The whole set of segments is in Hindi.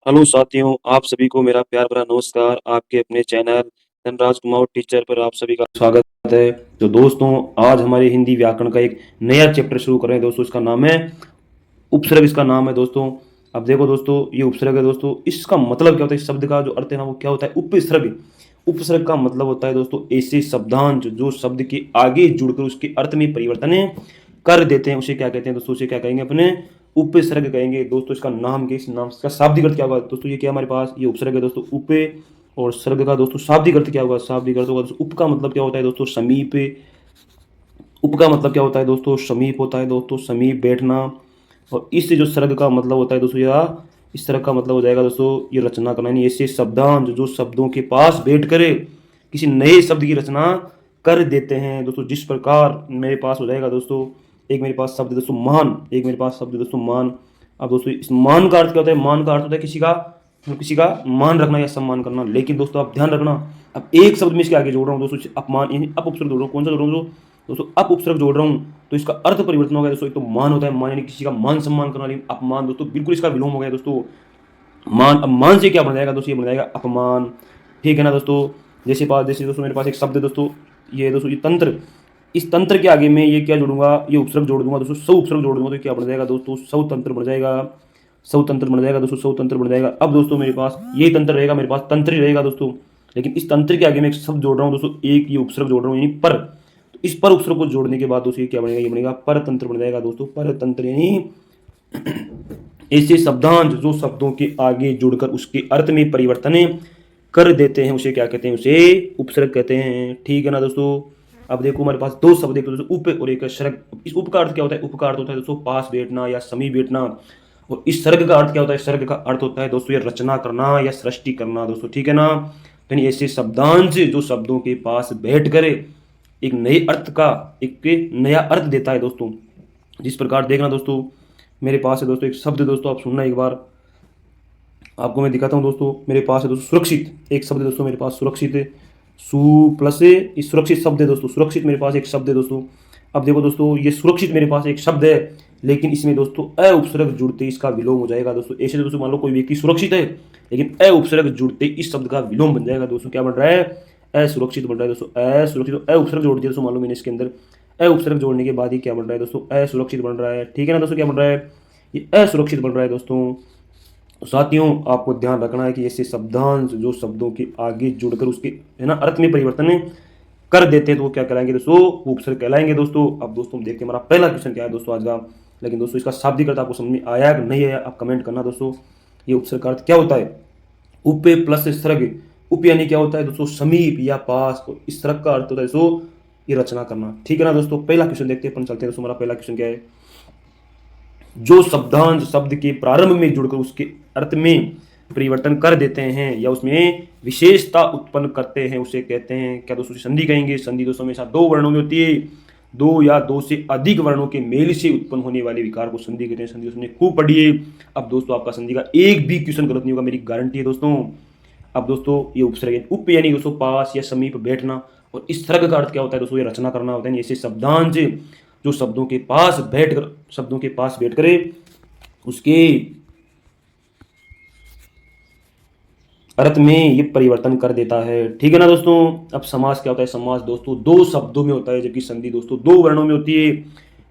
हेलो साथियों, आप सभी को मेरा प्यार भरा नमस्कार। आपके अपने चैनल धनराज कुमार टीचर पर आप सभी का स्वागत है। तो दोस्तों, आज हमारे हिंदी व्याकरण का एक नया चैप्टर शुरू कर रहे हैं दोस्तों। इसका नाम है उपसर्ग। इसका नाम है दोस्तों, अब देखो दोस्तों, ये उपसर्ग है दोस्तों। इसका मतलब क्या होता है? इस शब्द का जो अर्थ है ना, वो क्या होता है? उपसर्ग। उपसर्ग का मतलब होता है दोस्तों ऐसे शब्दांश जो शब्द के आगे जुड़कर उसके अर्थ में परिवर्तन कर देते हैं, उसे क्या कहते हैं दोस्तों? उसे क्या कहेंगे? अपने उपसर्ग कहेंगे दोस्तों। इसका नाम क्या? इस नाम का शाब्दिक अर्थ क्या होगा दोस्तों? ये क्या हमारे पास ये उपसर्ग है दोस्तों, उपे। और सर्ग का दोस्तों शाब्दिक अर्थ क्या होगा? शाब्दिक अर्थ होगा दोस्तों, उप का मतलब क्या होता है दोस्तों? समीप। उप का मतलब क्या होता है दोस्तों? समीप होता है दोस्तों, समीप बैठना। और इस जो सर्ग का मतलब होता है दोस्तों, या इस सर्ग का मतलब हो जाएगा दोस्तों ये रचना करना, यानी ऐसे शब्दांश जो शब्दों के पास बैठ कर किसी नए शब्द की रचना कर देते हैं दोस्तों। जिस प्रकार मेरे पास हो जाएगा दोस्तों, एक मेरे पास शब्द दोस्तों मान, एक मेरे पास शब्द दोस्तों मान। अब दोस्तों इस मान का अर्थ क्या होता है? मान का अर्थ होता है किसी का मान रखना या सम्मान करना। लेकिन दोस्तों आप ध्यान रखना, अब एक शब्द में इसके आगे जोड़ रहा हूँ दोस्तों, अपमान, यानी अप उपसर्ग जोड़ रहा हूँ। कौन सा जोड़ रहा हूँ दोस्तों? अप उपसर्ग जोड़ रहा हूँ, तो इसका अर्थ परिवर्तन हो गया दोस्तों। एक तो मान होता है, मान यानी किसी का मान सम्मान करना, लेकिन अपमान दोस्तों बिल्कुल इसका विलोम हो गया दोस्तों। मान, अब मान से क्या बन जाएगा दोस्तों? ये बन जाएगा अपमान। ठीक है ना दोस्तों? जैसे दोस्तों मेरे पास एक शब्द है दोस्तों, ये दोस्तों ये तंत्र। इस तंत्र के आगे में ये क्या जोड़ूंगा? ये उपसर्ग जोड़ दूंगा दोस्तों, सौ उपसर्ग जोड़ दूंगा, तो क्या बन जाएगा दोस्तों? सौ तंत्र बन जाएगा। सौ तंत्र बन जाएगा दोस्तों, सौ तंत्र बन जाएगा। अब दोस्तों मेरे पास यही तंत्र रहेगा, मेरे पास तंत्र ही रहेगा दोस्तों। लेकिन इस तंत्र के आगे में एक शब्द जोड़ रहा हूँ दोस्तों, एक ये उपसर्ग जोड़ रहा हूँ, यानी पर। तो इस पर उपसर्ग को जोड़ने के बाद दोस्तों ये क्या बनेगा? ये बनेगा पर तंत्र बन जाएगा दोस्तों। पर तंत्र यानी ऐसे शब्दांश जो शब्दों के आगे जुड़कर उसके अर्थ में परिवर्तन कर देते हैं, उसे क्या कहते हैं? उसे उपसर्ग कहते हैं। ठीक है ना दोस्तों? अब देखो हमारे पास दो शब्द, एक दोस्तों उप और एक सर्ग। इस उप का अर्थ क्या होता है? उप का अर्थ होता है दोस्तों पास बैठना या समीप बैठना। और इस सर्ग का अर्थ क्या होता है? सर्ग का अर्थ होता है दोस्तों ये रचना करना या सृष्टि करना दोस्तों। ठीक है ना? यानी ऐसे शब्दांश जो शब्दों के पास बैठ कर एक नए अर्थ का, एक नया अर्थ देता है दोस्तों। जिस प्रकार देखना दोस्तों, मेरे पास है दोस्तों एक शब्द, दोस्तों आप सुनना एक बार, आपको मैं दिखाता हूँ दोस्तों। मेरे पास है दोस्तों सुरक्षित, एक शब्द है दोस्तों मेरे पास सुरक्षित है। सु प्लस इस सुरक्षित शब्द है दोस्तों, सुरक्षित मेरे पास एक शब्द है दोस्तों। अब देखो दोस्तों, ये सुरक्षित मेरे पास एक शब्द है, लेकिन इसमें दोस्तों अ उपसर्ग जुड़ते इसका विलोम हो जाएगा दोस्तों। ऐसे दोस्तों मान लो कोई व्यक्ति सुरक्षित है, लेकिन अ उपसर्ग जुड़ते इस शब्द का विलोम बन जाएगा दोस्तों। क्या बन रहा है? असुरक्षित बन रहा है दोस्तों। असुरक्षित, अ उपसर्ग जोड़ दिया दोस्तों, मान लो मैंने इसके अंदर अ उपसर्ग जोड़ने के बाद ही क्या बन रहा है दोस्तों? असुरक्षित बन रहा है। ठीक है ना दोस्तों? क्या बन रहा है? ये असुरक्षित बन रहा है दोस्तों। तो साथियों आपको ध्यान रखना है कि ऐसे शब्दांश जो शब्दों के आगे जुड़कर उसके है ना अर्थ में परिवर्तन कर देते हैं, तो वो क्या कहलाएंगे दोस्तों? उपसर्ग कहलाएंगे दोस्तों। अब दोस्तों हम देखते हैं हमारा पहला क्वेश्चन क्या है दोस्तों आज का। लेकिन दोस्तों इसका शाब्दिक अर्थ आपको समझ में आया कि नहीं आया, आप कमेंट करना दोस्तों। ये उपसर्ग का अर्थ क्या होता है? उपे प्लस सर्ग। उप यानी क्या होता है दोस्तों? समीप या पास। और इस सर्ग का अर्थ होता है दोस्तों ये रचना करना। ठीक है ना दोस्तों? पहला क्वेश्चन देखते हैं, अपन चलते हैं दोस्तों। हमारा पहला क्वेश्चन क्या है? जो शब्दांश शब्द के प्रारंभ में जुड़कर उसके अर्थ में परिवर्तन कर देते हैं या उसमें विशेषता उत्पन्न करते हैं, उसे कहते हैं क्या दोस्तों? संधि कहेंगे। संधि दोस्तों हमेशा दो वर्णों में होती है, दो या दो से अधिक वर्णों के मेल से उत्पन्न होने वाले विकार को संधि कहते हैं। संधि दोस्तों ने खूब पढ़ी है। अब दोस्तों आपका संधि का एक भी क्वेश्चन गलत नहीं होगा, मेरी गारंटी है दोस्तों। अब दोस्तों ये उपसर्ग, उप यानी दोस्तों पास या समीप बैठना, और इस सर्ग का अर्थ क्या होता है दोस्तों? ये रचना करना होता है। ऐसे शब्दांश जो शब्दों के पास बैठ कर उसके अर्थ में ये परिवर्तन कर देता है। ठीक है ना दोस्तों? अब समास क्या होता है? समास दोस्तों दो शब्दों में होता है, जबकि संधि दोस्तों दो वर्णों में होती है।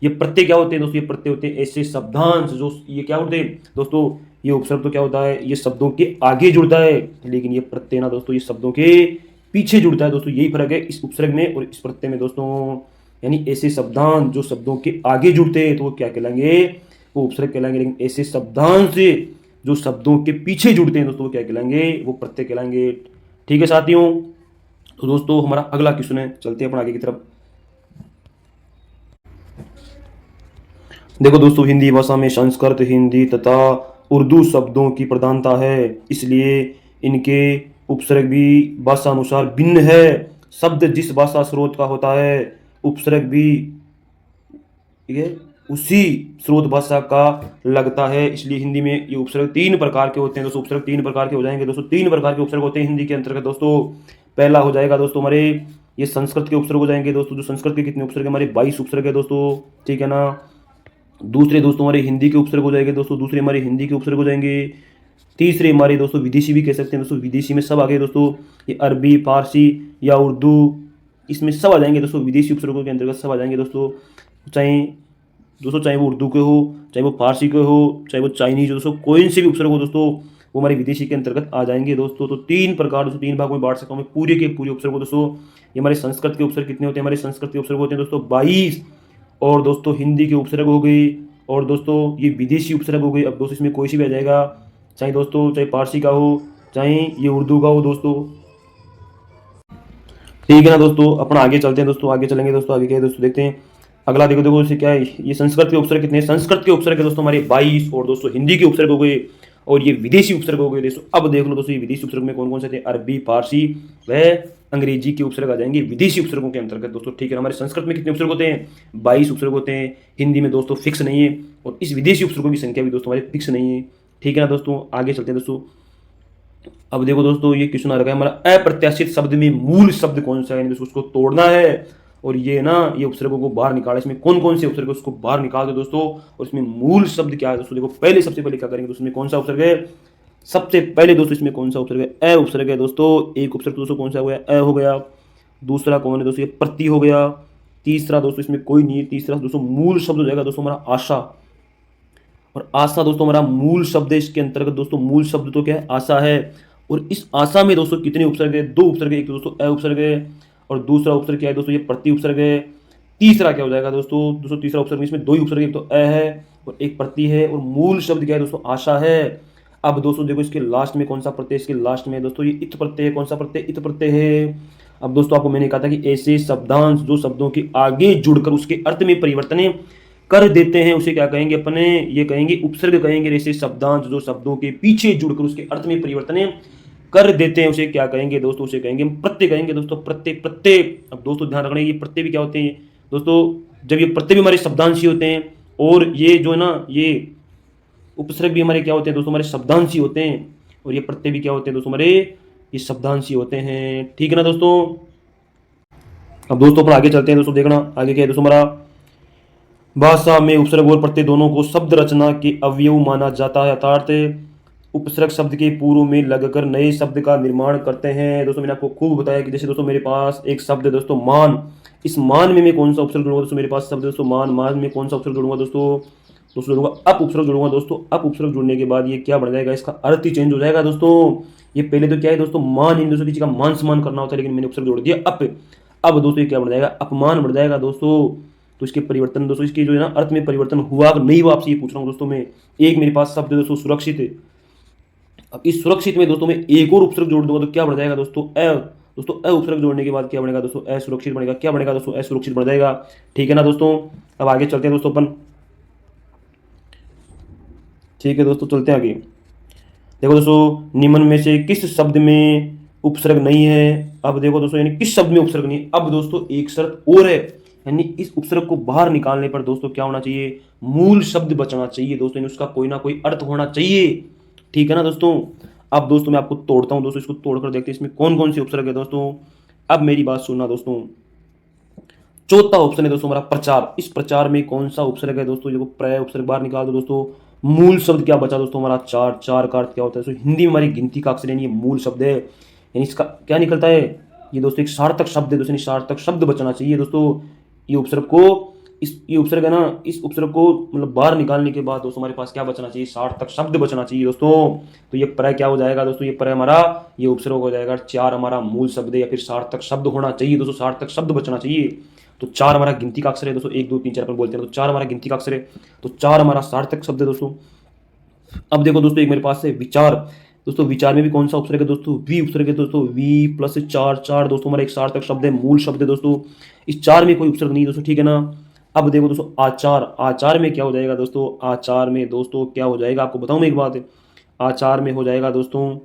ये प्रत्यय क्या होते हैं दोस्तों? ये प्रत्यय होते हैं ऐसे शब्दांश जो ये क्या होते हैं दोस्तों? ये उपसर्ग तो क्या होता है? ये शब्दों के आगे जुड़ता है, लेकिन ये प्रत्यय ना दोस्तों ये शब्दों के पीछे जुड़ता है दोस्तों। यही फर्क है इस उपसर्ग में और इस प्रत्यय में दोस्तों। यानी ऐसे शब्दांश जो शब्दों के आगे जुड़ते हैं तो वो क्या कहलाएंगे? वो उपसर्ग कहलाएंगे। लेकिन ऐसे शब्दांश जो शब्दों के पीछे जुड़ते हैं दोस्तों वो क्या कहलाएंगे? वो प्रत्यय कहलाएंगे। ठीक है साथियों? तो दोस्तों हमारा अगला क्वेश्चन है, चलते हैं अपन आगे की तरफ। देखो दोस्तों, हिंदी भाषा में संस्कृत, हिंदी तथा उर्दू शब्दों की प्रधानता है, इसलिए इनके उपसर्ग भी भाषा अनुसार भिन्न है। शब्द जिस भाषा स्रोत का होता है, उपसर्ग भी ये उसी स्रोत भाषा का लगता है। इसलिए हिंदी में ये उपसर्ग तीन प्रकार के होते हैं दोस्तों। उपसर्ग तीन प्रकार के हो जाएंगे दोस्तों। तीन प्रकार के उपसर्ग होते हैं हिंदी के अंतर्गत दोस्तों। पहला हो जाएगा दोस्तों हमारे ये संस्कृत के उपसर्ग हो जाएंगे दोस्तों। जो संस्कृत के कितने उपसर्ग? हमारे 22 उपसर्ग है दोस्तों। ठीक है ना? दूसरे दोस्तों हमारे हिंदी के उपसर्ग हो जाएंगे दोस्तों। दूसरे हमारे हिंदी के उपसर्ग हो जाएंगे तीसरे हमारे दोस्तों विदेशी भी कह सकते हैं दोस्तों, विदेशी में सब आ गए दोस्तों, ये अरबी, फारसी या उर्दू, इसमें सब आ जाएंगे दोस्तों, विदेशी उपसर्गों के अंतर्गत सब आ जाएंगे दोस्तों। चाहे वो उर्दू के हो, चाहे वो फारसी के हो, चाहे वो चाइनीज हो दोस्तों, कोई से भी उपसर्ग हो दोस्तों, वो हमारे विदेशी के अंतर्गत आ जाएंगे दोस्तों। तो तीन प्रकार दोस्तों, तीन भागों में बांट सकता हूँ मैं पूरे के पूरे उपसर्ग को दोस्तों। ये हमारे संस्कृत के उपसर्ग कितने होते हैं, हमारे संस्कृत के उपसर्ग होते हैं दोस्तों 22, और दोस्तों हिंदी के उपसर्ग हो गई, और दोस्तों ये विदेशी उपसर्ग हो गई। अब दोस्तों इसमें कोई सी भी आ जाएगा, चाहे दोस्तों चाहे पारसी का हो, चाहे ये उर्दू का हो दोस्तों। ठीक है ना दोस्तों, अपना आगे चलते हैं दोस्तों, आगे चलेंगे दोस्तों, आगे क्या है दोस्तों देखते हैं। अगला देखो देखो इसे क्या है, ये संस्कृत के उपसर्ग कितने हैं, संस्कृत के उपसर्ग है दोस्तों हमारे 22, और दोस्तों हिंदी के उपसर्ग हो गए, और ये विदेशी उपसर्ग हो गए दोस्तों। अब देख लो दोस्तों, ये विदेशी उपसर्ग में कौन कौन से थे, अरबी, फारसी व अंग्रेजी के उपसर्ग आ जाएंगे विदेशी उपसर्गों के अंतर्गत दोस्तों। ठीक है, हमारे संस्कृत में कितने उपसर्ग होते हैं, 22 उपसर्ग होते हैं, हिंदी में दोस्तों फिक्स नहीं है, और इस विदेशी उपसर्गों की संख्या भी दोस्तों हमारे फिक्स नहीं है। ठीक है ना दोस्तों, आगे चलते हैं दोस्तों। अब देखो दोस्तों, ये क्वेश्चन आ रखा है हमारा, अप्रत्याशित शब्द में मूल शब्द कौन सा है, यानी उसको तोड़ना है, और ये ना ये उपसर्गों को बाहर निकाले, इसमें कौन कौन से उपसर्ग उसको बाहर निकाल दो दोस्तों, और इसमें मूल शब्द क्या है दोस्तों। देखो पहले सबसे पहले क्या करेंगे दोस्तों, इसमें कौन सा उपसर्ग है, सबसे पहले दोस्तों इसमें कौन सा उपसर्ग है, अ उपसर्ग है दोस्तों। एक उपसर्ग दोस्तों कौन सा हो गया, अ हो गया। दूसरा कौन है दोस्तों, ये प्रति हो गया। तीसरा दोस्तों इसमें कोई नहीं है, तीसरा दोस्तों मूल शब्द हो जाएगा दोस्तों हमारा आशा, और आशा दोस्तों हमारा मूल शब्द है, इसके अंतर्गत दोस्तों मूल शब्द तो क्या है, आशा है। और इस आशा में दोस्तों कितने उपसर्ग है, दो उपसर्ग है, एक तो दोस्तों अ उपसर्ग है, और दूसरा उपसर्ग क्या है दोस्तों, ये प्रति उपसर्ग है। तीसरा क्या हो जाएगा दोस्तों, दोस्तों तीसरा उपसर्ग में इसमें दो ही उपसर्ग, एक तो अ है और एक प्रति है, और मूल शब्द क्या है दोस्तों, आशा है। अब दोस्तों देखो इसके लास्ट में कौन सा प्रत्यय, इसके लास्ट में दोस्तों ये इत प्रत्यय है, कौन सा प्रत्यय, इत प्रत्यय है। अब दोस्तों आपको मैंने कहा था कि ऐसे शब्दांश जो शब्दों के आगे जुड़कर उसके अर्थ में परिवर्तन कर देते हैं, उसे क्या कहेंगे अपने, ये कहेंगे उपसर्ग कहेंगे। ऐसे शब्दांश जो शब्दों के पीछे जुड़कर उसके अर्थ में परिवर्तन कर देते हैं, उसे क्या कहेंगे दोस्तों, उसे कहेंगे प्रत्यय कहेंगे दोस्तों, प्रत्यय प्रत्यय। अब दोस्तों ध्यान रखना, ये प्रत्यय भी क्या होते हैं दोस्तों, जब ये प्रत्यय भी हमारे शब्दांश ही होते हैं, और ये जो है ना ये उपसर्ग भी हमारे क्या होते हैं दोस्तों, हमारे शब्दांश ही होते हैं, और ये प्रत्यय भी क्या होते हैं दोस्तों, हमारे ये शब्दांश ही होते हैं। ठीक है ना दोस्तों। अब दोस्तों अपन आगे चलते हैं दोस्तों, देखना आगे क्या है दोस्तों हमारा, भाषा में उपसर्ग और प्रत्यय दोनों को शब्द रचना के अवयव माना जाता है, अर्थात उपसर्ग शब्द के पूर्व में लगकर नए शब्द का निर्माण करते हैं। दोस्तों मैंने आपको खूब बताया कि जैसे दोस्तों मेरे पास एक शब्द है दोस्तों मान, इस मान में मैं कौन सा उपसर्ग जोड़ूंगा दोस्तों, मेरे पास शब्द है दोस्तों मान, मान में कौन सा उपसर्ग जोड़ूंगा दोस्तों, दोस्तों जोड़ूंगा अप उपसर्ग जोड़ूंगा दोस्तों। अप उपसर्ग जुड़ने के बाद ये क्या बन जाएगा, इसका अर्थ ही चेंज हो जाएगा दोस्तों। ये पहले तो क्या है दोस्तों, मान इन दोस्तों किसी का मान सम्मान करना होता है, लेकिन मैंने उपसर्ग जोड़ दिया अप। अब दोस्तों ये क्या बन जाएगा, अपमान बढ़ जाएगा दोस्तों। तो इसके परिवर्तन दोस्तों, इसके जो है ना अर्थ में परिवर्तन हुआ नहीं हुआ, आपसे ये पूछ रहा हूँ दोस्तों मैं। एक मेरे पास शब्द है दोस्तों सुरक्षित है, अब इस सुरक्षित में दोस्तों मैं एक और उपसर्ग जोड़ दूंगा तो क्या बढ़ जाएगा दोस्तों, अ। दोस्तों अ उपसर्ग जोड़ने के बाद क्या बनेगा दोस्तों, असुरक्षित बनेगा, क्या बनेगा दोस्तों, असुरक्षित बन जाएगा। ठीक है ना दोस्तों। अब आगे चलते हैं दोस्तों अपन, ठीक है दोस्तों चलते हैं आगे। देखो दोस्तों, निम्न में से किस शब्द में उपसर्ग नहीं है। अब देखो दोस्तों, यानी किस शब्द में उपसर्ग नहीं है। अब दोस्तों एक शर्त और है, यानी इस उपसर्ग को बाहर निकालने पर दोस्तों क्या होना चाहिए, मूल शब्द बचना चाहिए दोस्तों, यानी उसका कोई ना कोई अर्थ होना चाहिए। ठीक है ना दोस्तों। अब दोस्तों मैं आपको तोड़ता हूं दोस्तों, इसको तोड़कर देखते हैं इसमें कौन कौन से उपसर्ग है दोस्तों। अब मेरी बात सुनना दोस्तों, चौथा ऑप्शन है दोस्तों हमारा प्रचार। इस प्रचार में कौन सा उपसर्ग है दोस्तों, देखो प्रय उपसर्ग बाहर निकाल दो दोस्तों। मूल शब्द क्या बचा दोस्तों हमारा, चार। चार का अर्थ क्या होता है दोस्तों, हिंदी में हमारी गिनती का अक्षर, यानी ये मूल शब्द है, यानी इसका क्या निकलता है, ये दोस्तों एक सार्थक शब्द है दोस्तों, सार्थक शब्द बचना चाहिए दोस्तों। ये उपसर्ग को ये उपसर्ग है ना, इस उपसर्ग को मतलब बाहर निकालने के बाद दोस्तों हमारे पास क्या बचना चाहिए, सार्थक शब्द बचना चाहिए दोस्तों। तो ये प्रय क्या हो जाएगा दोस्तों, ये प्रय हमारा ये उपसर्ग हो जाएगा। चार हमारा मूल शब्द है या फिर सार्थक शब्द होना चाहिए दोस्तों, सार्थक शब्द बचना चाहिए। तो चार हमारा गिनती का अक्षर है दोस्तों, एक दो तीन चार पर बोलते हैं, तो चार हमारा गिनती का अक्षर है, तो चार हमारा सार्थक शब्द है दोस्तों। अब देखो दोस्तों, एक मेरे पास है विचार। दोस्तों विचार में भी कौन सा उपसर्ग है दोस्तों, वी उपसर्ग है दोस्तों, वी प्लस चार। चार दोस्तों हमारा एक सार्थक शब्द है, मूल शब्द है दोस्तों। इस चार में कोई उपसर्ग नहीं दोस्तों, ठीक है ना। अब देखो दोस्तों आचार, आचार में क्या हो जाएगा दोस्तों, आचार में दोस्तों क्या हो जाएगा, आपको बताऊं मैं एक बात, आचार में हो जाएगा दोस्तों,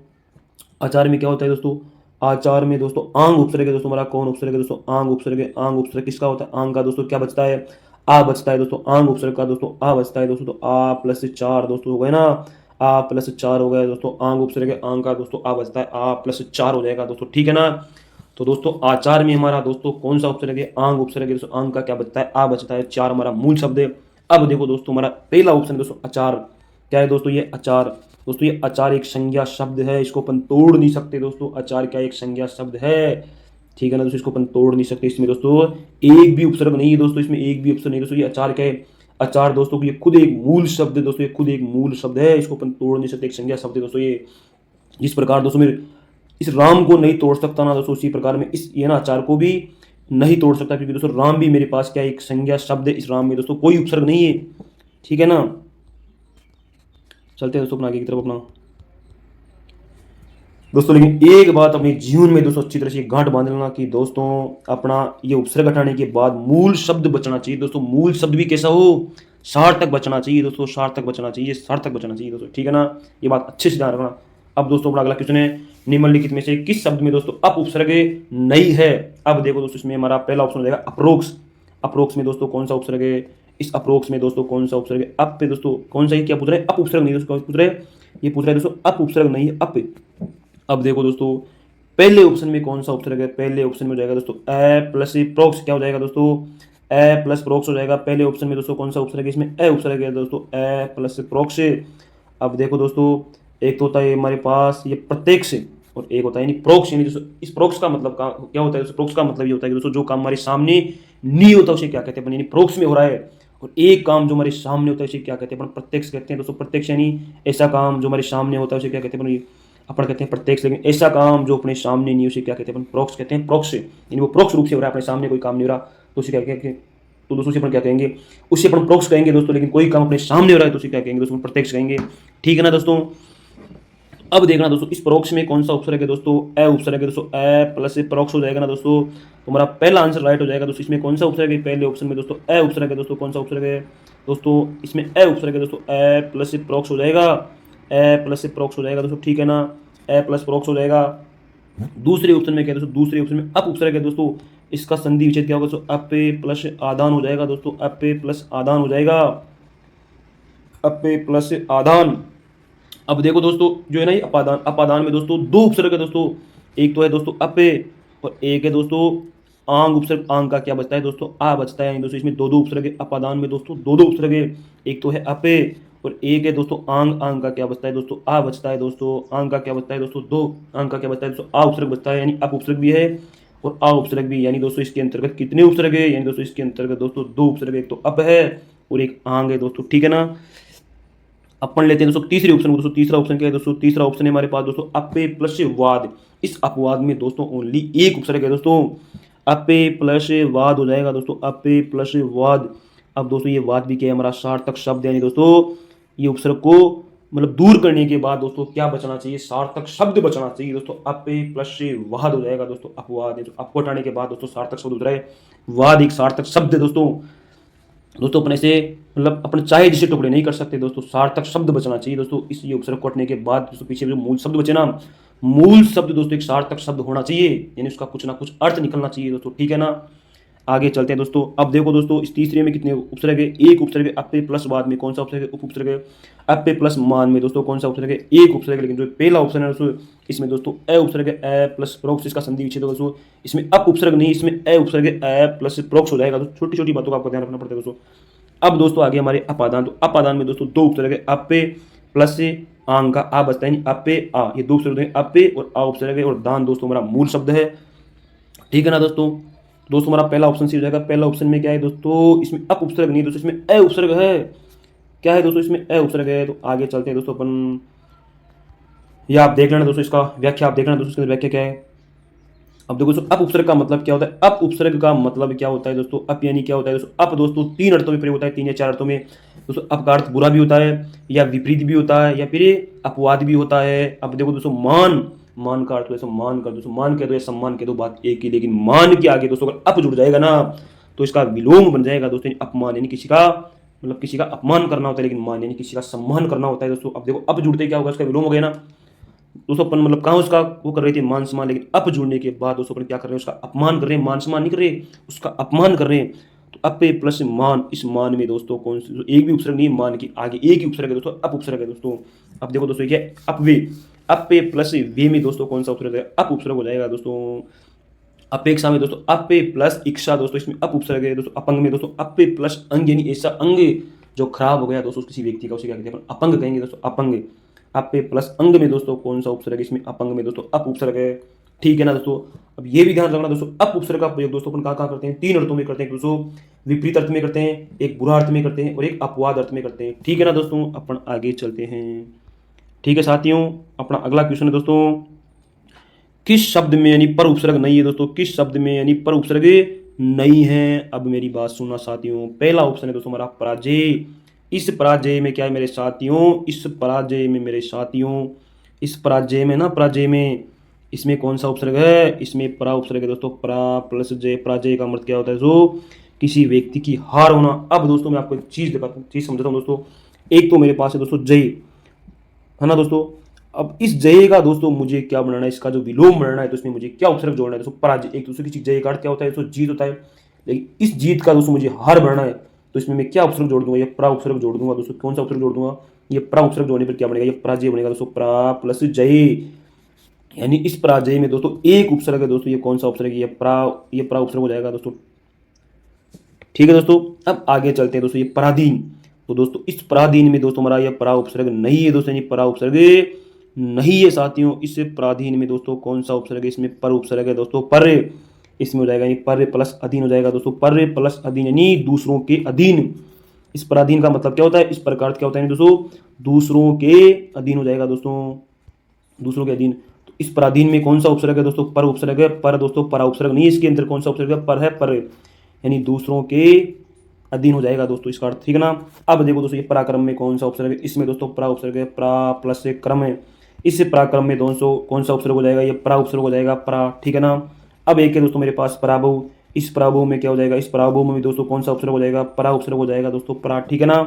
आचार में क्या होता है दोस्तों, आचार में दोस्तों आंग उपसर्ग है दोस्तों हमारा। कौन उपसर्ग है दोस्तों, आंग उपसर्ग है। आंग उपसर्ग किसका होता है, आंग का दोस्तों क्या बचता है, आ बचता है दोस्तों। आंग उपसर्ग का दोस्तों आ बचता है दोस्तों, तो आ प्लस चार दोस्तों हो गए ना, आ प्लस चार हो गया दोस्तों। आंग उपसर्ग है, आंग का दोस्तों आ बचता है, आ प्लस चार हो जाएगा दोस्तों, ठीक है ना। तो दोस्तों आचार में हमारा दोस्तों कौन सा उपसर्ग है, आंग उपसर्ग है दोस्तों। आंग का क्या बचता है, आ बचता है। चार हमारा मूल शब्द है। अब देखो दोस्तों हमारा पहला ऑप्शन दोस्तों अचार, क्या है दोस्तों ये अचार। दोस्तों ये आचार एक संज्ञा शब्द है, इसको अपन तोड़ नहीं सकते दोस्तों। आचार क्या एक संज्ञा शब्द है, ठीक है ना दोस्तों, इसको अपन तोड़ नहीं सकते। इसमें दोस्तों एक भी उपसर्ग नहीं है दोस्तों, इसमें एक भी उपसर्ग नहीं दोस्तों। ये आचार क्या है, आचार दोस्तों ये खुद एक मूल शब्द है दोस्तों, ये खुद एक मूल शब्द है, इसको अपन तोड़ नहीं सकते, एक संज्ञा शब्द है दोस्तों ये। जिस प्रकार दोस्तों मैं इस राम को नहीं तोड़ सकता ना दोस्तों, उसी प्रकार में इस ये ना आचार को भी नहीं तोड़ सकता, क्योंकि दोस्तों राम भी मेरे पास क्या एक संज्ञा शब्द है। इस राम में दोस्तों कोई उपसर्ग नहीं है, ठीक है ना। चलते हैं दोस्तों अपना आगे की तरफ अपना दोस्तों। लेकिन एक बात अपने जीवन में दोस्तों अच्छी तरह से गांठ बांध लेना कि दोस्तों अपना ये उपसर्ग हटाने के बाद मूल शब्द बचना चाहिए दोस्तों। मूल शब्द भी कैसा हो, सार्थक बचना चाहिए दोस्तों, सार्थक बचना चाहिए, सार्थक बचना चाहिए दोस्तों, ठीक है ना। ये बात अच्छे से ध्यान रखना। अब दोस्तों अपना अगला क्वेश्चन है, निम्नलिखित में से किस शब्द में दोस्तों अप उपसर्ग नहीं है। अब देखो दोस्तों इसमें हमारा पहला ऑप्शन हो जाएगा अप्रोक्स। अप्रोक्स में दोस्तों कौन सा उपसर्ग है, इस अप्रोक्स में दोस्तों कौन सा उपसर्ग है, अप पे दोस्तों कौन सा है, क्या पूछ रहे हैं, अप उपसर्ग नहीं दोस्तों, पूछ रहे हैं ये पूछ रहा है दोस्तों अप उपसर्ग नहीं है, अप। अब देखो दोस्तों पहले ऑप्शन में कौन सा उपसर्ग है, पहले ऑप्शन में हो जाएगा दोस्तों ए प्लस प्रोक्स, क्या हो जाएगा दोस्तों, ए प्लस प्रोक्स हो जाएगा पहले ऑप्शन में दोस्तों। कौन सा उपसर्ग है, इसमें ए उपसर्ग है दोस्तों, ए प्लस प्रोक्स। अब देखो दोस्तों एक तो होता है हमारे पास ये प्रत्यक्ष, और एक होता है यानी प्रोक्स, यानी दोस्तों इस प्रोक्स का मतलब क्या होता है दोस्तों, प्रोक्स का मतलब ये होता है कि दोस्तों जो काम हमारे सामने नहीं होता उसे क्या कहते हैं अपन, यानी प्रोक्स में हो रहा है। और एक काम जो हमारे सामने होता है उसे क्या कहते हैं अपन, प्रत्यक्ष कहते हैं दोस्तों। प्रत्यक्ष यानी ऐसा काम जो हमारे सामने होता है उसे क्या कहते हैं अपन कहते हैं प्रत्यक्ष। लेकिन ऐसा काम जो अपने सामने नहीं उसे क्या कहते हैं अपन, प्रोक्स कहते हैं। प्रोक्स यानी वो प्रोक्स रूप से हो रहा है, अपने सामने कोई काम नहीं हो रहा तो उसे क्या कहेंगे, तो दोस्तों उसे अपन क्या कहेंगे, उससे अपन प्रोक्स कहेंगे दोस्तों। लेकिन कोई काम अपने सामने हो रहा है तो उसे क्या कहेंगे दोस्तों, प्रत्यक्ष कहेंगे, ठीक है ना दोस्तों। अब देखना दोस्तों इस प्रोक्स में कौन सा उपसर्ग है दोस्तों, ए उपसर्ग है दोस्तों, ए प्लस प्रोक्स हो जाएगा ना दोस्तों, तो हमारा पहला आंसर राइट हो जाएगा दोस्तों। इसमें कौन सा उपसर्ग है, पहले ऑप्शन में दोस्तों ए उपसर्ग है दोस्तों। कौन सा उपसर्ग है दोस्तों, इसमें ए उपसर्ग है दोस्तों, ए प्लस प्रोक्स हो जाएगा, ए प्लस प्रोक्स हो जाएगा दोस्तों, ठीक है ना, ए प्लस प्रोक्स हो जाएगा। दूसरे ऑप्शन में क्या है दोस्तों, दूसरे ऑप्शन में अप उपसर्ग है दोस्तों, इसका संधि विच्छेद क्या होगा दोस्तों, अपे प्लस आदान हो जाएगा दोस्तों, अपे प्लस आदान हो जाएगा, अपे प्लस आदान। अब देखो दोस्तों जो है ना ये अपादान, अपादान में दोस्तों दो उपसर्ग है दोस्तों, एक तो है दोस्तों अपे और एक है दोस्तों आंग उपसर्ग। आंग का क्या बचता है दोस्तों, आ बचता है, दोस्तों इसमें दो दो उपसर्ग है। अपादान में दोस्तों दो दो उपसर्ग है, एक तो है अपे और एक है दोस्तों आंग। आंग का क्या बचता है दोस्तों, आ बचता है दोस्तों। आंग का क्या बचता है दोस्तों, दो। आंग का क्या बचता है दोस्तों, आ उपसर्ग बचता है, यानी अप उपसर्ग भी है और आ उपसर्ग भी। यानी दोस्तों इसके अंतर्गत कितने उपसर्ग है, यानी दोस्तों इसके अंतर्गत दोस्तों दो उपसर्ग, एक तो अप है और एक आंग है दोस्तों, ठीक है ना। अपन लेते हैं दोस्तों तीसरे ऑप्शन को। दोस्तों तीसरा ऑप्शन क्या है दोस्तों, तीसरा ऑप्शन है हमारे पास दोस्तों अपे प्लस वाद। इस अपवाद में दोस्तों ओनली एक उपसर्ग है दोस्तों, अपे प्लस वाद हो जाएगा दोस्तों, अपे प्लस वाद। अब दोस्तों ये वाद भी क्या है, हमारा सार्थक शब्द है, यानी दोस्तों ये उपसर्ग को मतलब दूर करने के बाद दोस्तों क्या बचना चाहिए, सार्थक शब्द बचना चाहिए दोस्तों। अपे प्लस वाद हो जाएगा दोस्तों, अपवाद है तो अप को हटाने के बाद दोस्तों सार्थक शब्द उतरा है, वाद एक सार्थक शब्द है दोस्तों। दोस्तों अपने से मतलब अपन चाहे जिसे टुकड़े नहीं कर सकते दोस्तों, सार्थक शब्द बचना चाहिए दोस्तों। इस ये उपसर्ग कटने के बाद दोस्तों पीछे जो मूल शब्द बचे ना, मूल शब्द दोस्तों एक सार्थक शब्द होना चाहिए, यानी उसका कुछ ना कुछ अर्थ निकलना चाहिए दोस्तों, ठीक है ना। आगे चलते हैं दोस्तों। अब देखो दोस्तों इस तीसरे में कितने उपसर्ग है, एक उपसर्ग है। अपे प्लस बाद में कौन सा उपसर्ग है, उप उपसर्ग है। अपे प्लस मान में दोस्तों कौन सा उपसर्ग है, एक उपसर्ग है। लेकिन जो पहला ऑप्शन है दोस्तों इसमें दोस्तों ए उपसर्ग है, ए प्लस प्रोक्स, इसका संधि विच्छेद होगा दोस्तों। इसमें अप उपसर्ग नहीं, इसमें ए उपसर्ग है, ए प्लस प्रोक्स हो जाएगा। तो छोटी छोटी बातों का आपको ध्यान रखना पड़ता है दोस्तों। अब दोस्तों आगे हमारे अपादान, तो अपादान में दोस्तों दो उपसर्ग है, अपे प्लस आंग का आ बचता है, अपे आ, ये दो उपसर्ग है, अपे और आ उपसर्ग है, और दान दोस्तों हमारा मूल शब्द है, ठीक है ना दोस्तों। दोस्तों हमारा पहला ऑप्शन सी हो जाएगा। पहला ऑप्शन में क्या है दोस्तों, इसमें अप उपसर्ग नहीं दोस्तों, इसमें ए उपसर्ग है। क्या है दोस्तों, इसमें ए उपसर्ग है। तो आगे चलते हैं दोस्तों अपन, या आप देख लेना दोस्तों इसका व्याख्या, आप देख लेना दोस्तों इसकी व्याख्या क्या है। अब देखो दोस्तों अप उपसर्ग का मतलब क्या होता है, अप उपसर्ग का मतलब क्या होता है दोस्तों, अप यानी क्या होता है दोस्तों, अप दोस्तों तीन अर्थों में प्रयोग होता है, तीन या चार अर्थों में दोस्तों। अप का अर्थ बुरा भी होता है या विपरीत भी होता है या फिर अपवाद भी होता है। अब देखो दोस्तों मान, मान का अर्थ दोस्तों मान कर दोस्तों, मान कह दो या सम्मान कह दो, बात एक ही। लेकिन मान के आगे दोस्तों अगर अप जुड़ जाएगा ना तो इसका विलोम बन जाएगा दोस्तों, अपमान, यानी किसी का मतलब किसी का अपमान करना होता है, लेकिन मान यानी किसी का सम्मान करना होता है दोस्तों। अब देखो अप जुड़ते क्या होगा, इसका विलोम हो गया ना दोस्तों। अपन मतलब कहाँ उसका वो कर रहे थे मान सम्मान, लेकिन अप जुड़ने के बाद दोस्तों अपन क्या कर रहे हैं, उसका अपमान कर रहे हैं, मान सम्मान नहीं कर रहे, उसका अपमान कर रहे हैं। तो अपे प्लस मान, इस मान में दोस्तों कौन सी, एक भी उपसर्ग नहीं, मान के आगे एक ही उपसर्ग है दोस्तों, अप उपसर्ग है दोस्तों। अब देखो दोस्तों क्या अपवे, अपे प्लस वे में दोस्तों कौन सा उपसर्ग है, अप उपसर्ग हो जाएगा दोस्तों। अपेक्षा में दोस्तों अपे प्लस इच्छा दोस्तों, इसमें अप उपसर्ग है दोस्तों। अपंग में दोस्तों अपे प्लस अंग, यानी ऐसा अंग जो खराब हो गया दोस्तों किसी व्यक्ति का, उसे क्या कहते हैं अपन, अपंग कहेंगे दोस्तों, अपंग। पे प्लस अंग में दोस्तों कौन सा उपसर्ग है, इसमें अपंग में दोस्तों अप उपसर्ग है। ठीक है ना दोस्तों। अब ये भी ध्यान रखना दोस्तों, अप उपसर्ग का प्रयोग दोस्तों अपन कहाँ करते हैं, 3 अर्थों में करते हैं दोस्तों। विपरीत अर्थ में करते हैं, एक बुरा अर्थ में करते हैं और एक अपवाद अर्थ में करते हैं। ठीक है ना दोस्तों, अपन आगे चलते हैं। ठीक है साथियों, अपना अगला क्वेश्चन है दोस्तों, किस शब्द में यानी पर उपसर्ग नहीं है दोस्तों, किस शब्द में यानी पर उपसर्ग नहीं है। अब मेरी बात सुनना साथियों, पहला ऑप्शन है दोस्तों हमारा पराजय। इस पराजय में क्या है मेरे साथियों, इस पराजय में मेरे साथियों, इस पराजय में ना, पराजय में इसमें कौन सा उपसर्ग है, इसमें परा उपसर्ग है दोस्तों। परा प्लस जय, पराजय का मतलब क्या होता है, जो किसी व्यक्ति की हार होना। अब दोस्तों मैं आपको एक चीज दिखाता हूँ, चीज समझाता हूँ दोस्तों। एक तो मेरे पास है दोस्तों जय, है ना दोस्तों। अब इस जय का दोस्तों मुझे क्या बनाना है, इसका जो विलोम बनाना है, तो इसमें मुझे क्या उपसर्ग जोड़ना है दोस्तों, पराजय। एक दूसरे की जय का अर्थ क्या होता है दोस्तों, जीत होता है। लेकिन इस जीत का दोस्तों मुझे हार बनाना है, तो इसमें मैं क्या उपसर्ग जोड़ दूंगा, ये प्रा उपसर्ग जोड़ दूंगा दोस्तों। कौन सा उपसर्ग जोड़ दूंगा, ये प्रा उपसर्ग जोड़ने पर क्या बनेगा, ये पराजय बनेगा दोस्तों। प्रा प्लस जय, यानी इस पराजय में दोस्तों एक उपसर्ग है दोस्तों, ये कौन सा उपसर्ग है, ये प्रा उपसर्ग हो जाएगा दोस्तों। ठीक है दोस्तों, अब आगे चलते हैं दोस्तों, ये पराधीन। तो दोस्तों इस पराधीन में दोस्तों हमारा यह परा उपसर्ग नहीं है दोस्तों, यानी परा उपसर्ग नहीं है साथियों। इस पराधीन में दोस्तों कौन सा उपसर्ग है, इसमें पर उपसर्ग है दोस्तों, पर। इसमें हो जाएगा यानी पर प्लस अधीन हो जाएगा दोस्तों, पर प्लस अधीन यानी दूसरों के अधीन। इस पराधीन का मतलब क्या होता है, इस पर का अर्थ क्या होता है दोस्तों, दूसरों के अधीन हो जाएगा दोस्तों, दूसरों के अधीन। तो इस पराधीन में कौन सा उपसर्ग है दोस्तों, पर उपसर्ग है। पर दोस्तों परा उपसर्ग नहीं है, इसके अंदर कौन सा उपसर्ग है, पर है, पर यानी दूसरों के अधीन हो जाएगा दोस्तों इसका अर्थ। ठीक है ना। अब देखो दोस्तों, ये पराक्रम में कौन सा उपसर्ग है, इसमें दोस्तों परा उपसर्ग है, परा प्लस से क्रम है। इस पराक्रम में दोस्तों कौन सा उपसर्ग हो जाएगा, ये परा उपसर्ग हो जाएगा, परा। ठीक है ना। अब एक है दोस्तों मेरे पास पराभव। इस पराभव में क्या हो जाएगा, इस पराभव में दोस्तों कौन सा उपसर्ग हो जाएगा, परा उपसर्ग हो जाएगा दोस्तों, परा। ठीक है ना।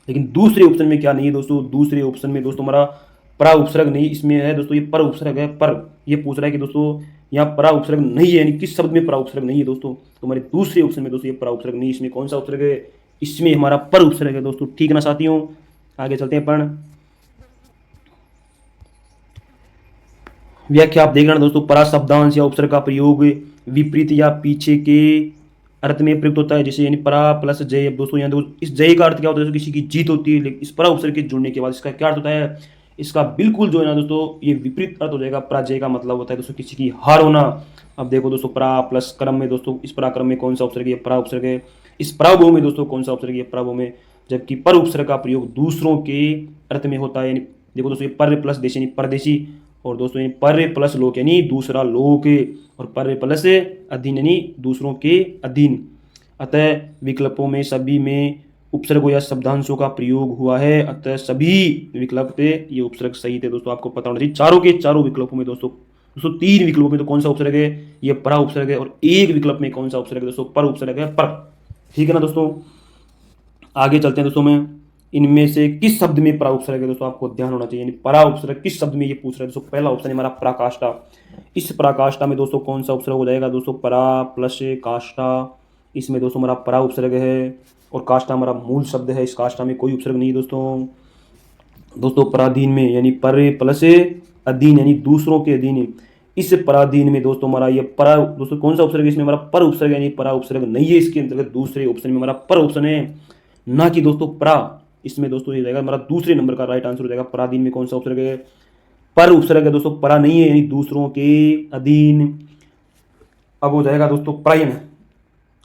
लेकिन दूसरे ऑप्शन में क्या नहीं है दोस्तों, दूसरे ऑप्शन में दोस्तों हमारा परा उपसर्ग नहीं, इसमें है दोस्तों ये पर उपसर्ग है, पर। ये पूछ रहा है कि दोस्तों यहाँ परा उपसर्ग नहीं है, यानी किस शब्द में परा उपसर्ग नहीं है दोस्तों, तो हमारे दूसरे ऑप्शन में दोस्तों ये परा उपसर्ग नहीं, इसमें कौन सा उपसर्ग है, इसमें हमारा पर उपसर्ग है दोस्तों। ठीक है ना साथियों, आगे चलते हैं अपन। व्याख्या आप देख रहे हैं दोस्तों, परा शब्दांश या उपसर्ग का प्रयोग विपरीत या पीछे के अर्थ में प्रयुक्त होता है, जैसे यानी परा प्लस जय। अब दोस्तों यहाँ देखो, इस जय का अर्थ क्या होता है, किसी की जीत होती है, लेकिन इस परा उपसर्ग के जुड़ने के बाद इसका क्या अर्थ होता है, इसका बिल्कुल जो है ना दोस्तों ये विपरीत अर्थ हो जाएगा। पराजय का मतलब होता है दोस्तों किसी की हार होना। अब देखो दोस्तों, परा प्लस क्रम में दोस्तों, इस पराक्रम में कौन सा उपसर्ग है, परा उपसर्ग है। इस पराभव में दोस्तों कौन सा उपसर्ग है, पराभव में। जबकि पर उपसर्ग का प्रयोग दूसरों के अर्थ में होता है, यानी देखो दोस्तों ये पर प्लस देश यानी परदेशी, और दोस्तों ये पर प्लस लोक यानी दूसरा लोक, और पर प्लस अधीन यानी दूसरों के अधीन। अतः विकल्पों में सभी में उपसर्गों या शब्दांशों का प्रयोग हुआ है, अतः सभी विकल्प पे ये उपसर्ग सही थे दोस्तों। आपको पता होना चाहिए चारों के चारों विकल्पों में दोस्तों 3 विकल्पों में तो कौन सा उपसर्ग है, ये परा उपसर्ग है, और एक विकल्प में कौन सा उपसर्ग है दोस्तों, पर उपसर्ग है, पर। ठीक है ना दोस्तों, आगे चलते हैं दोस्तों। मैं इनमें से किस शब्द में परा उपसर्ग है दोस्तों, आपको ध्यान होना चाहिए, यानी परा उपसर्ग किस शब्द में ये पूछ रहे हैं दोस्तों। पहला ऑप्शन है हमारा पराकाष्ठा। इस पराकाष्ठा में दोस्तों कौन सा उपसर्ग हो जाएगा दोस्तों, परा प्लस काष्ठा। इसमें दोस्तों हमारा परा उपसर्ग है, और काष्ठा हमारा मूल शब्द है, इस काष्ठा में कोई उपसर्ग नहीं है दोस्तों। दोस्तों पराधीन में यानी पर प्लस अधीन यानी दूसरों के अधीन, इस पराधीन में दोस्तों हमारा ये परा दोस्तों कौन सा उपसर्ग है, इसमें हमारा पर उपसर्ग यानी परा उपसर्ग नहीं है, इसके अंतर्गत दूसरे ऑप्शन में हमारा पर ऑप्शन है, ना कि दोस्तों परा। इसमें दोस्तों ये जाएगा हमारा दूसरे नंबर का राइट आंसर हो जाएगा। पराधीन में कौन सा उपसर्ग है, पर उपसर्ग है दोस्तों, परा नहीं है, यानी दूसरों के अधीन। अब हो जाएगा दोस्तों प्रायण।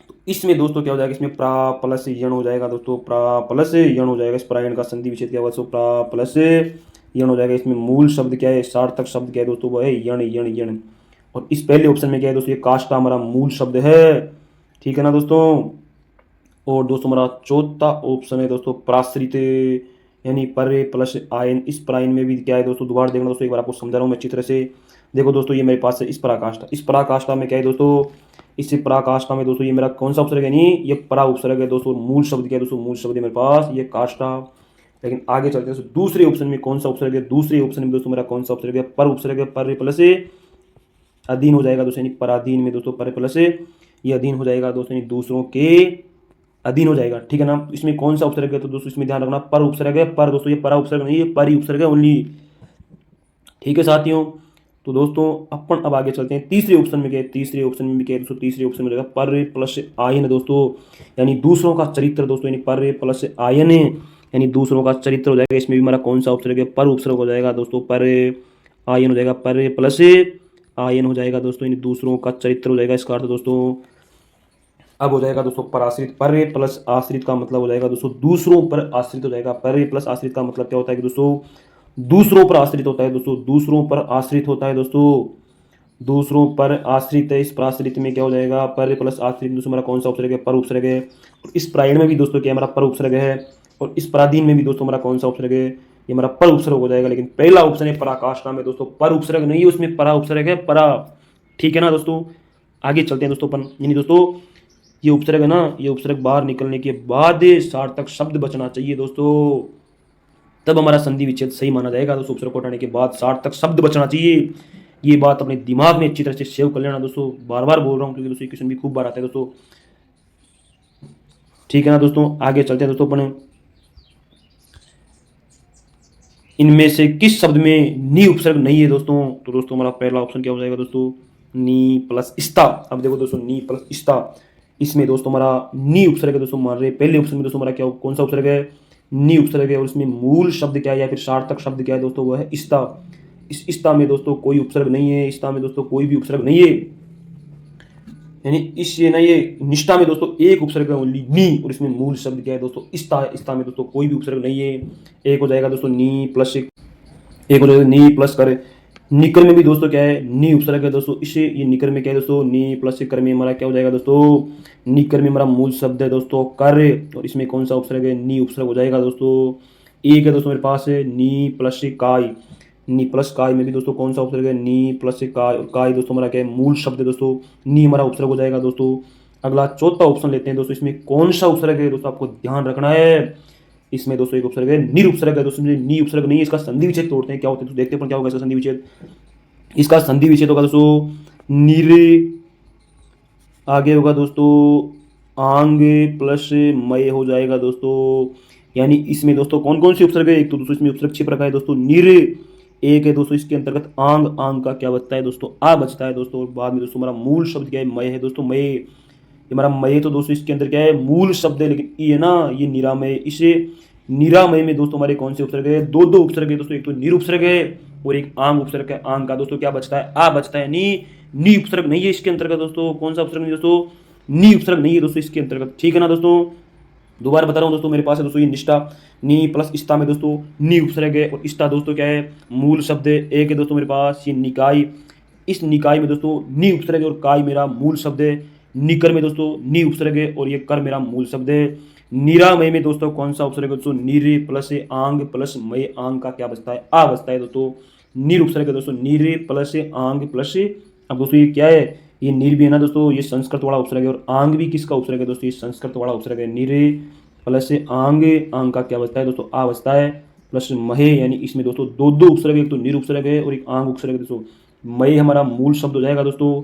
तो इसमें दोस्तों क्या हो जाएगा, इसमें प्रा प्लस यण हो जाएगा दोस्तों, प्रा प्लस यण हो जाएगा। इस प्रायण का संधि विच्छेद क्या होगा दोस्तों, प्रा प्लस यण हो जाएगा। इसमें मूल शब्द क्या है, सार्थक शब्द क्या है दोस्तों, वो है यण यण यण। और इस पहले ऑप्शन में क्या है दोस्तों, ये काष्ठा हमारा मूल शब्द है। ठीक है ना दोस्तों। और दोस्तों हमारा चौथा ऑप्शन है दोस्तों प्राश्रित, यानी पर प्लस आयन। इस प्रायन में भी क्या है दोस्तों, दोबारा देखना दोस्तों, एक बार आपको समझा रहा हूँ मैं अच्छी तरह से। देखो दोस्तों ये मेरे पास है इस पराकाष्ठा। इस पराकाष्ठा में क्या है दोस्तों, इस पराकाष्ठा में दोस्तों ये मेरा कौन सा उपसर्ग है, नहीं ये परा उपसर्ग है दोस्तों। मूल शब्द क्या है दोस्तों, मूल शब्द है मेरे पास ये काष्ठा। लेकिन आगे चलते हैं दूसरे ऑप्शन में कौन सा उपसर्ग है, दूसरे ऑप्शन में दोस्तों मेरा कौन सा उपसर्ग है, पर उपसर्ग है, पर प्लस अधीन हो जाएगा दोस्तों, यानी पराधीन में दोस्तों पर प्लस ये अधीन हो जाएगा दोस्तों, यानी दूसरों के अधीन हो जाएगा। ठीक है ना। इसमें कौन सा उपसर्ग है, तो दोस्तों इसमें ध्यान रखना पर उपसर्ग है, पर दोस्तों ये परा उपसर्ग नहीं है, पर ही उपसर्ग है ओनली। ठीक है साथियों। तो दोस्तों अपन अब आगे चलते हैं तीसरे ऑप्शन में। क्या है, तीसरे ऑप्शन में भी क्या है दोस्तों, तीसरे ऑप्शन में रहेगा पर प्लस आयन दोस्तों, यानी दूसरों का चरित्र दोस्तों, यानी पर प्लस आयन है। यानी दूसरों का चरित्र हो जाएगा। इसमें भी हमारा कौन सा उपसर्ग है? पर उपसर्ग हो जाएगा दोस्तों। पर आयन हो जाएगा, पर प्लस आयन हो जाएगा दोस्तों, यानी दूसरों का चरित्र हो जाएगा। इसका अर्थ दोस्तों अब हो जाएगा दोस्तों पराश्रित। पर प्लस आश्रित का मतलब हो जाएगा दोस्तों दूसरों पर आश्रित हो जाएगा। पर प्लस आश्रित का मतलब क्या होता है कि दोस्तों दूसरों पर आश्रित होता है दोस्तों, दूसरों पर आश्रित होता है दोस्तों, दूसरों पर आश्रित है। इस पराश्रित में क्या हो जाएगा? पर प्लस आश्रित दोस्तों हमारा कौन सा उपसर्ग है? पर उपसर्ग है। और इस प्रायण में भी दोस्तों क्या हमारा पर उपसर्ग है, और इस पराधीन में भी दोस्तों हमारा कौन सा उपसर्ग है? ये हमारा पर उपसर्ग हो जाएगा। लेकिन पहला ऑप्शन है पराकाष्ठा में दोस्तों, पर उपसर्ग नहीं है उसमें, परा उपसर्ग है, परा। ठीक है ना दोस्तों? आगे चलते हैं दोस्तों अपन, यानी दोस्तों ये उपसर्ग है ना, ये उपसर्ग बाहर निकलने के बाद सार्थक शब्द बचना चाहिए दोस्तों, तब हमारा संधि विच्छेद सही माना जाएगा दोस्तों। उपसर्ग को हटाने के बाद सार्थक शब्द बचना चाहिए। ये बात अपने दिमाग में अच्छी तरह से सेव कर लेना दोस्तों, बार बार बोल रहा हूँ क्योंकि दोस्तों क्वेश्चन भी खूब बार आता है दोस्तों। ठीक है ना दोस्तों? आगे चलते हैं दोस्तों अपन, इनमें से किस शब्द में नी उपसर्ग नहीं है दोस्तों? तो दोस्तों हमारा पहला ऑप्शन क्या हो जाएगा दोस्तों? नी प्लस स्ता। अब देखो दोस्तों नी प्लस स्ता, इसमें दोस्तों हमारा नी उपसर्ग है दोस्तों, मान रहे पहले ऑप्शन में दोस्तों हमारा क्या कौन सा उपसर्ग है? नी उपसर्ग है। और इसमें मूल शब्द क्या है या फिर सार्थक शब्द क्या है दोस्तों? वो है स्ता। इस स्ता में दोस्तों कोई उपसर्ग नहीं है, स्ता में दोस्तों कोई भी उपसर्ग नहीं है, यानी इस ये ना ये निष्ठा में दोस्तों एक उपसर्ग है ओनली नी, और इसमें मूल शब्द क्या है दोस्तों? स्ता है। स्ता में दोस्तों कोई भी उपसर्ग नहीं है। एक हो जाएगा दोस्तों नी प्लस एक हो जाएगा नी प्लस कर। निकर में भी दोस्तों क्या है? नी उपसर्ग है दोस्तों, इसे ये निकर में क्या है दोस्तों? नी प्लस कर में हमारा क्या हो जाएगा दोस्तों? निकर में हमारा मूल शब्द है दोस्तों कर, और इसमें कौन सा उपसर्ग है? नी उपसर्ग हो जाएगा दोस्तों। एक है दोस्तों मेरे पास है नी प्लस काय, नी प्लस काय में भी दोस्तों कौन सा उपसर्ग है? नी प्लस काय, और काय दोस्तों हमारा क्या है? मूल शब्द है दोस्तों, नी हमारा उपसर्ग हो जाएगा दोस्तों। अगला चौथा ऑप्शन लेते हैं दोस्तों, इसमें कौन सा उपसर्ग है दोस्तों? आपको ध्यान रखना है। इसमें दोस्तों एक उपसर्ग है निरुपसर्ग है दोस्तों, नी उपसर्ग नहीं है। इसका संधि विच्छेद तोड़ते हैं क्या होते हैं तो देखते हैं क्या होगा इसका संधि विच्छेद। इसका संधि विच्छेद होगा दोस्तों निर, आगे होगा दोस्तों आंग प्लस मय हो जाएगा दोस्तों। यानी इसमें दोस्तों कौन कौन से उपसर्ग है? एक तो दोस्तों इसमें उपसर्ग छिप रखा है दोस्तों निर, एक है दोस्तों इसके अंतर्गत आंग, आंग का क्या बचता है दोस्तों? आ बचता है दोस्तों। और बाद में दोस्तों हमारा मूल शब्द क्या है? मय है दोस्तों, मय। ये हमारा मय तो दोस्तों इसके अंदर क्या है? मूल शब्द है, लेकिन ये ना ये निरामय, इसे निरामय में दोस्तों हमारे कौन से उपसर्ग है? दो दो उपसर्ग है दोस्तों, एक तो निरुपसर्ग है और एक आंग उपसर्ग है। आंग का दोस्तों क्या बचता है? आ बचता है। नी उपसर्ग नहीं है इसके अंतर्गत दोस्तों। कौन सा उपसर्ग नहीं दोस्तों? नी उपसर्ग नहीं है दोस्तों इसके अंतर्गत। ठीक है ना दोस्तों? दोबारा बता रहा हूँ दोस्तों, मेरे पास है दोस्तों ये निष्ठा, नी प्लस इस्ता में दोस्तों नी उपसर्ग है, और इस्ता दोस्तों क्या है? मूल शब्द है। एक है दोस्तों मेरे पास ये निकाय, इस निकाय में दोस्तों नी उपसर्ग है और काय मेरा मूल शब्द है। निकर में दोस्तों नी उपसर्ग है और ये कर मेरा मूल शब्द है। निरामय में दोस्तों कौन सा उपसर्ग है दोस्तों? निरे प्लस आंग प्लस मय, आंग का क्या बचता है? आ बचता है दोस्तों। निर उपसर्ग है दोस्तों, निरे प्लस आंग प्लस, अब दोस्तों ये क्या है? ये निर भी है ना दोस्तों, ये संस्कृत वाला उपसर्ग है, और आंग भी किसका उपसर्ग है दोस्तों? ये संस्कृत वाला उपसर्ग है। निरे प्लस आंग, आंग का क्या बचता है दोस्तों? आ बचता है, प्लस महे, यानी इसमें दोस्तों दो दो उपसर्ग है, एक तो निर उपसर्ग है और एक आंग उपसर्ग है दोस्तों। मय हमारा मूल शब्द हो जाएगा दोस्तों।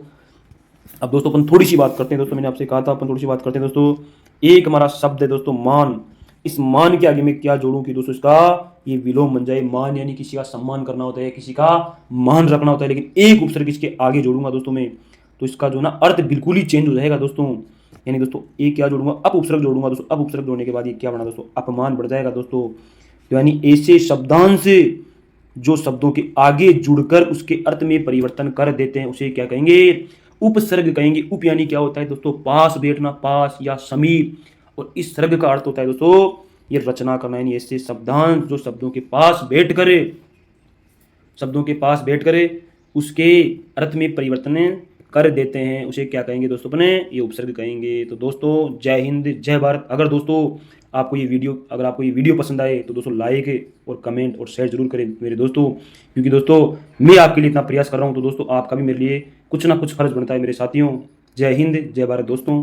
अब दोस्तों अपन थोड़ी सी बात करते हैं दोस्तों, मैंने आपसे कहा था अपन थोड़ी सी बात करते हैं दोस्तों। एक हमारा शब्द है दोस्तों मान, इस मान के आगे मैं क्या जोड़ूं कि दोस्तों इसका ये विलोम बन जाए। मान यानी किसी का सम्मान करना होता है, किसी का मान रखना होता है, लेकिन एक उपसर्ग इसके आगे जोड़ूंगा दोस्तों मैं, तो इसका जो ना अर्थ बिल्कुल ही चेंज हो जाएगा दोस्तों। यानी दोस्तों एक क्या जोड़ूंगा? अप उपसर्ग जोड़ूंगा दोस्तों। अप उपसर्ग जोड़ने के बाद ये क्या बना दोस्तों? अपमान बढ़ जाएगा दोस्तों। तो यानी ऐसे शब्दांश जो शब्दों के आगे जुड़कर उसके अर्थ में परिवर्तन कर देते हैं उसे क्या कहेंगे? उपसर्ग कहेंगे। उप यानी क्या होता है दोस्तों? पास बैठना, पास या समीप, और इस सर्ग का अर्थ होता है दोस्तों ये रचना करना, यानी ऐसे शब्दांश जो शब्दों के पास बैठ करे, शब्दों के पास बैठ करे उसके अर्थ में परिवर्तन कर देते हैं उसे क्या कहेंगे दोस्तों? अपने ये उपसर्ग कहेंगे। तो दोस्तों जय हिंद जय भारत। अगर दोस्तों आपको ये वीडियो पसंद आए तो दोस्तों लाइक और कमेंट और शेयर जरूर करें मेरे दोस्तों, क्योंकि दोस्तों मैं आपके लिए इतना प्रयास कर रहा हूँ, तो दोस्तों आपका भी मेरे लिए कुछ ना कुछ फर्ज बनता है मेरे साथियों। जय हिंद जय भारत दोस्तों।